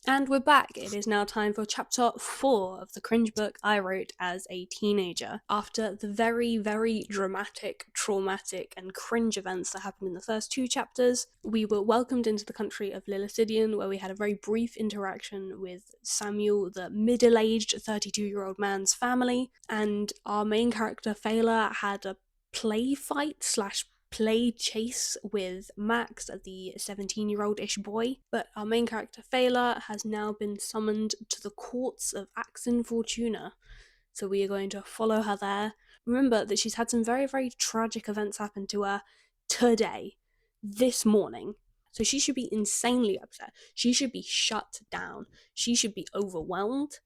And we're back. It is now time for chapter 4 of the cringe book I wrote as a teenager. After the very, very dramatic, traumatic, and cringe events that happened in the first 2 chapters, we were welcomed into the country of Lillicidian, where we had a very brief interaction with Samuel, the middle-aged 32-year-old man's family, and our main character, Fayla, had a play fight slash play chase with Max, the 17-year-old-ish boy, but our main character Fayla has now been summoned to the courts of Axon Fortuna, so we are going to follow her there. Remember that she's had some very, very tragic events happen to her today, this morning, so she should be insanely upset. She should be shut down. She should be overwhelmed.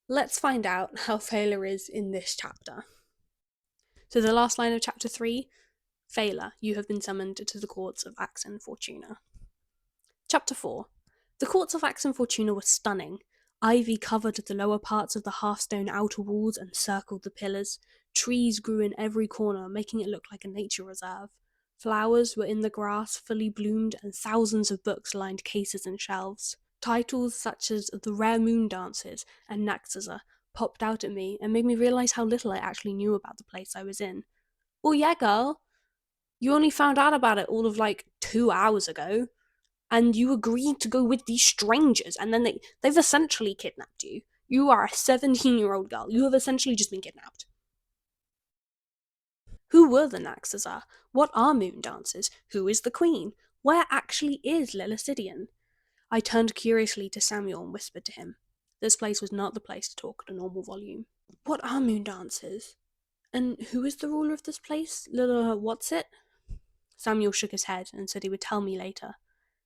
Let's find out how Fayla is in this chapter. So the last line of chapter 3, Fayla, you have been summoned to the courts of Axon Fortuna. Chapter 4. The courts of Axon Fortuna were stunning. Ivy covered the lower parts of the half-stone outer walls and circled the pillars. Trees grew in every corner, making it look like a nature reserve. Flowers were in the grass, fully bloomed, and thousands of books lined cases and shelves. Titles such as The Rare Moon Dances and Naxaza popped out at me and made me realise how little I actually knew about the place I was in. Oh yeah, girl, you only found out about it all of 2 hours ago, and you agreed to go with these strangers, and then they've essentially kidnapped you. You are a 17-year-old girl. You have essentially just been kidnapped. Who were the Naxaza? What are moon dances? Who is the queen? Where actually is Lillicidian? I turned curiously to Samuel and whispered to him. This place was not the place to talk at a normal volume. What are moon dances? And who is the ruler of this place? What's it? Samuel shook his head and said he would tell me later.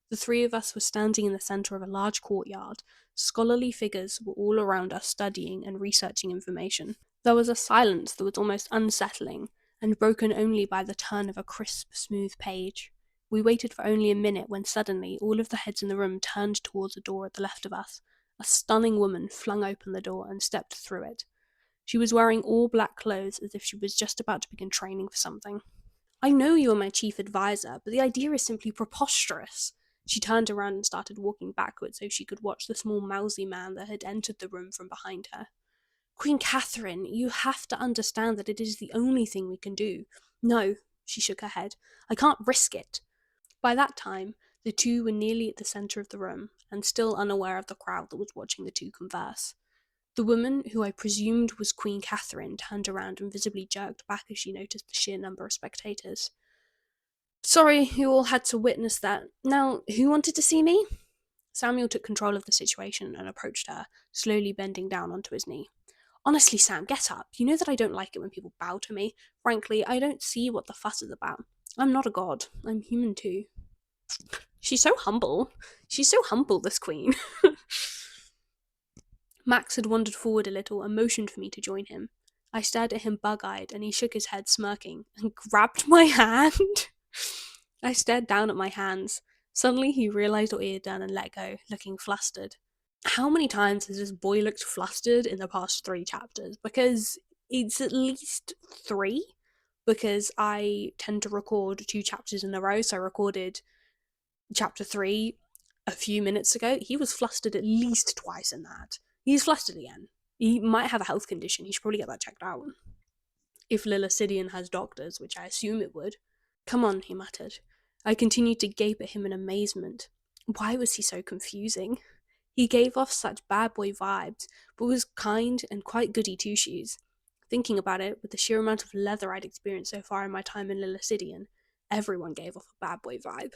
The three of us were standing in the centre of a large courtyard. Scholarly figures were all around us studying and researching information. There was a silence that was almost unsettling, and broken only by the turn of a crisp, smooth page. We waited for only a minute when suddenly all of the heads in the room turned towards a door at the left of us. A stunning woman flung open the door and stepped through it. She was wearing all black clothes as if she was just about to begin training for something. I know you are my chief advisor, but the idea is simply preposterous. She turned around and started walking backwards so she could watch the small mousy man that had entered the room from behind her. Queen Catherine, you have to understand that it is the only thing we can do. No, she shook her head. I can't risk it. By that time, the two were nearly at the centre of the room, and still unaware of the crowd that was watching the two converse. The woman, who I presumed was Queen Catherine, turned around and visibly jerked back as she noticed the sheer number of spectators. Sorry, you all had to witness that. Now, who wanted to see me? Samuel took control of the situation and approached her, slowly bending down onto his knee. Honestly, Sam, get up. You know that I don't like it when people bow to me. Frankly, I don't see what the fuss is about. I'm not a god. I'm human too. She's so humble. She's so humble, this queen. Max had wandered forward a little and motioned for me to join him. I stared at him bug-eyed, and he shook his head, smirking, and grabbed my hand. I stared down at my hands. Suddenly he realised what he had done and let go, looking flustered. How many times has this boy looked flustered in the past 3 chapters? Because it's at least 3. Because I tend to record 2 chapters in a row, so I recorded chapter 3 a few minutes ago. He was flustered at least twice in that. He's flustered again. He might have a health condition. He should probably get that checked out. If Lillicidian has doctors, which I assume it would. Come on, he muttered. I continued to gape at him in amazement. Why was he so confusing? He gave off such bad boy vibes, but was kind and quite goody two-shoes. Thinking about it, with the sheer amount of leather I'd experienced so far in my time in Lillicidian, everyone gave off a bad boy vibe.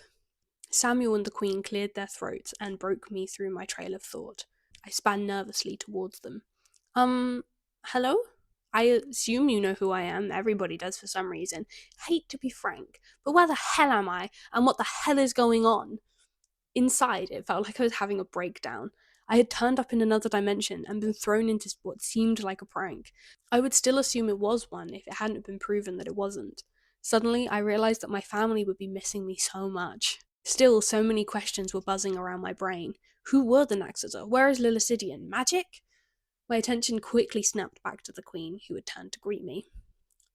Samuel and the Queen cleared their throats and broke me through my trail of thought. I span nervously towards them. Hello? I assume you know who I am. Everybody does for some reason. Hate to be frank, but where the hell am I, and what the hell is going on? Inside, it felt like I was having a breakdown. I had turned up in another dimension and been thrown into what seemed like a prank. I would still assume it was one if it hadn't been proven that it wasn't. Suddenly, I realised that my family would be missing me so much. Still, so many questions were buzzing around my brain. Who were the Naxaza? Where is Lillicidian? Magic? My attention quickly snapped back to the Queen, who had turned to greet me.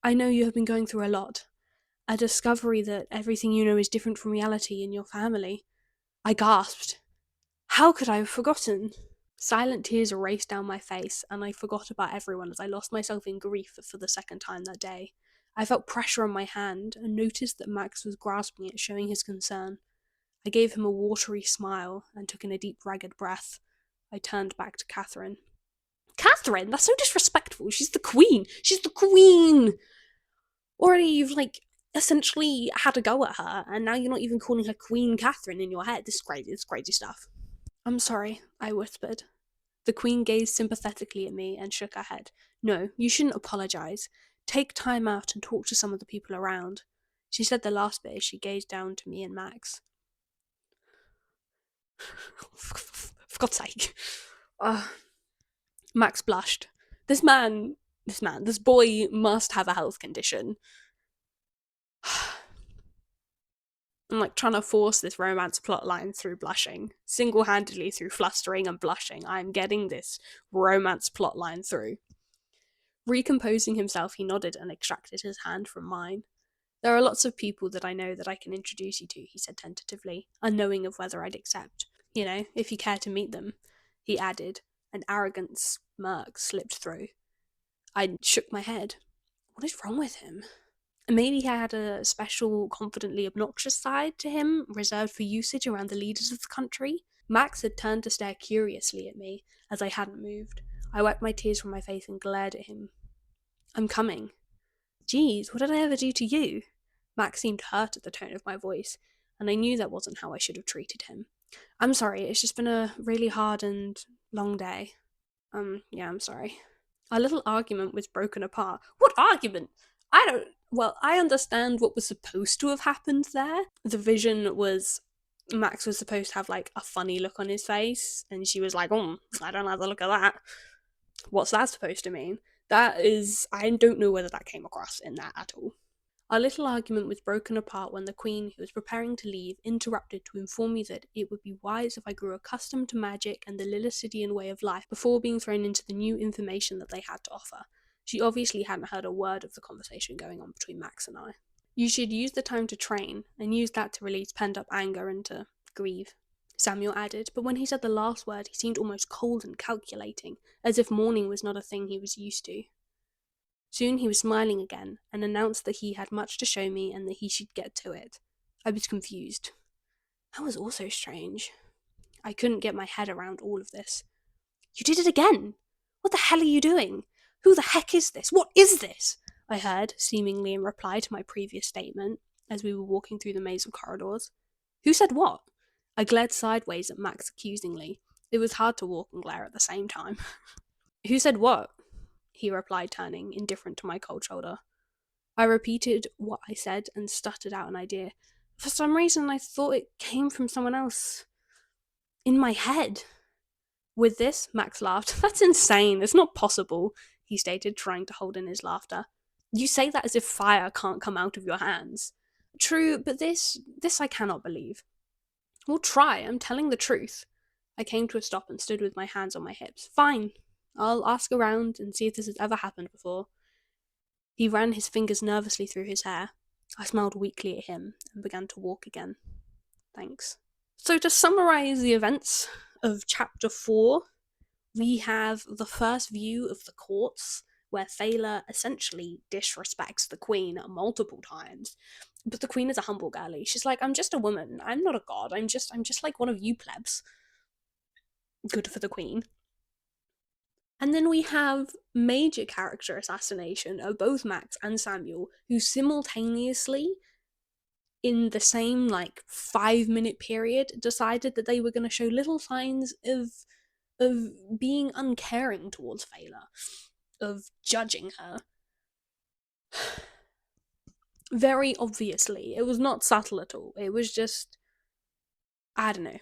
I know you have been going through a lot. A discovery that everything you know is different from reality in your family. I gasped. How could I have forgotten? Silent tears raced down my face, and I forgot about everyone as I lost myself in grief for the second time that day. I felt pressure on my hand and noticed that Max was grasping it, showing his concern. I gave him a watery smile and took in a deep, ragged breath. I turned back to Catherine. Catherine? That's so disrespectful. She's the queen. She's the queen! Already you've, essentially had a go at her, and now you're not even calling her Queen Catherine in your head. This is crazy. It's crazy stuff. I'm sorry, I whispered. The Queen gazed sympathetically at me and shook her head. No, you shouldn't apologise. Take time out and talk to some of the people around. She said the last bit as she gazed down to me and Max. For God's sake. Max blushed. This boy must have a health condition. I'm trying to force this romance plotline through blushing. Single-handedly through flustering and blushing, I'm getting this romance plotline through. Recomposing himself, he nodded and extracted his hand from mine. There are lots of people that I know that I can introduce you to, he said tentatively, unknowing of whether I'd accept. If you care to meet them, he added. An arrogant smirk slipped through. I shook my head. What is wrong with him? Maybe he had a special, confidently obnoxious side to him, reserved for usage around the leaders of the country. Max had turned to stare curiously at me, as I hadn't moved. I wiped my tears from my face and glared at him. I'm coming. Geez, what did I ever do to you? Max seemed hurt at the tone of my voice, and I knew that wasn't how I should have treated him. I'm sorry, it's just been a really hard and long day. Yeah, I'm sorry. Our little argument was broken apart. What argument? I understand what was supposed to have happened there. The vision was Max was supposed to have a funny look on his face, and she was like, I don't like the look of that. What's that supposed to mean? I don't know whether that came across in that at all. Our little argument was broken apart when the Queen, who was preparing to leave, interrupted to inform me that it would be wise if I grew accustomed to magic and the Lillicidian way of life before being thrown into the new information that they had to offer. She obviously hadn't heard a word of the conversation going on between Max and I. You should use the time to train, and use that to release pent-up anger and to grieve, Samuel added, but when he said the last word he seemed almost cold and calculating, as if mourning was not a thing he was used to. Soon he was smiling again, and announced that he had much to show me and that he should get to it. I was confused. That was also strange. I couldn't get my head around all of this. You did it again! What the hell are you doing? Who the heck is this? What is this? I heard, seemingly in reply to my previous statement, as we were walking through the maze of corridors. Who said what? I glared sideways at Max accusingly. It was hard to walk and glare at the same time. Who said what? He replied, turning, indifferent to my cold shoulder. I repeated what I said and stuttered out an idea. For some reason, I thought it came from someone else. In my head. With this, Max laughed. That's insane. It's not possible, he stated, trying to hold in his laughter. You say that as if fire can't come out of your hands. True, but this I cannot believe. Well, try. I'm telling the truth. I came to a stop and stood with my hands on my hips. Fine. I'll ask around and see if this has ever happened before. He ran his fingers nervously through his hair. I smiled weakly at him and began to walk again. Thanks. So to summarise the events of Chapter 4, we have the first view of the courts, where Fayla essentially disrespects the Queen multiple times. But the Queen is a humble girlie. She's like, I'm just a woman. I'm not a god. I'm just like one of you plebs. Good for the Queen. And then we have major character assassination of both Max and Samuel, who simultaneously, in the same 5-minute period, decided that they were going to show little signs of being uncaring towards Fayla, of judging her. Very obviously. It was not subtle at all. It was just, I don't know.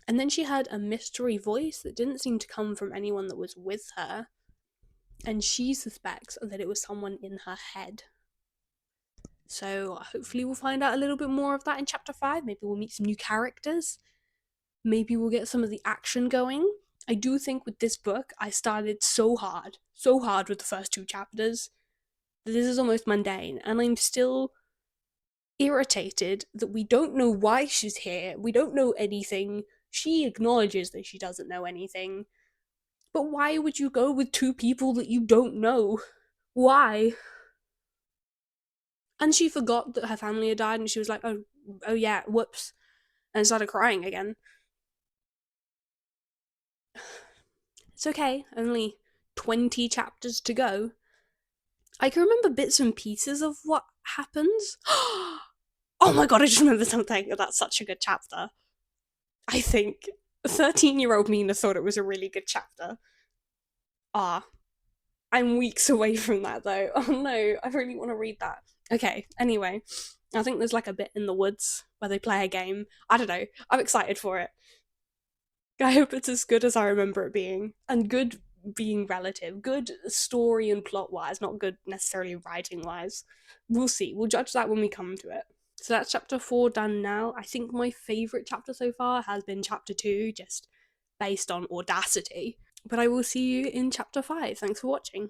And then she heard a mystery voice that didn't seem to come from anyone that was with her, and she suspects that it was someone in her head. So hopefully we'll find out a little bit more of that in Chapter 5. Maybe we'll meet some new characters. Maybe we'll get some of the action going. I do think with this book, I started so hard with the first 2 chapters, that this is almost mundane, and I'm still irritated that we don't know why she's here. We don't know anything. She acknowledges that she doesn't know anything. But why would you go with two people that you don't know? Why? And she forgot that her family had died, and she was like, oh yeah, whoops, and started crying again. It's okay, only 20 chapters to go. I can remember bits and pieces of what happens. Oh my god, I just remembered something. That's such a good chapter. I think 13-year-old Mina thought it was a really good chapter. Ah, I'm weeks away from that though. Oh no, I really want to read that. Okay, anyway, I think there's like a bit in the woods where they play a game. I don't know. I'm excited for it. I hope it's as good as I remember it being. And good being relative. Good story and plot wise, not good necessarily writing wise. We'll see. We'll judge that when we come to it. So that's chapter 4 done now. I think my favourite chapter so far has been chapter 2, just based on audacity. But I will see you in chapter 5. Thanks for watching.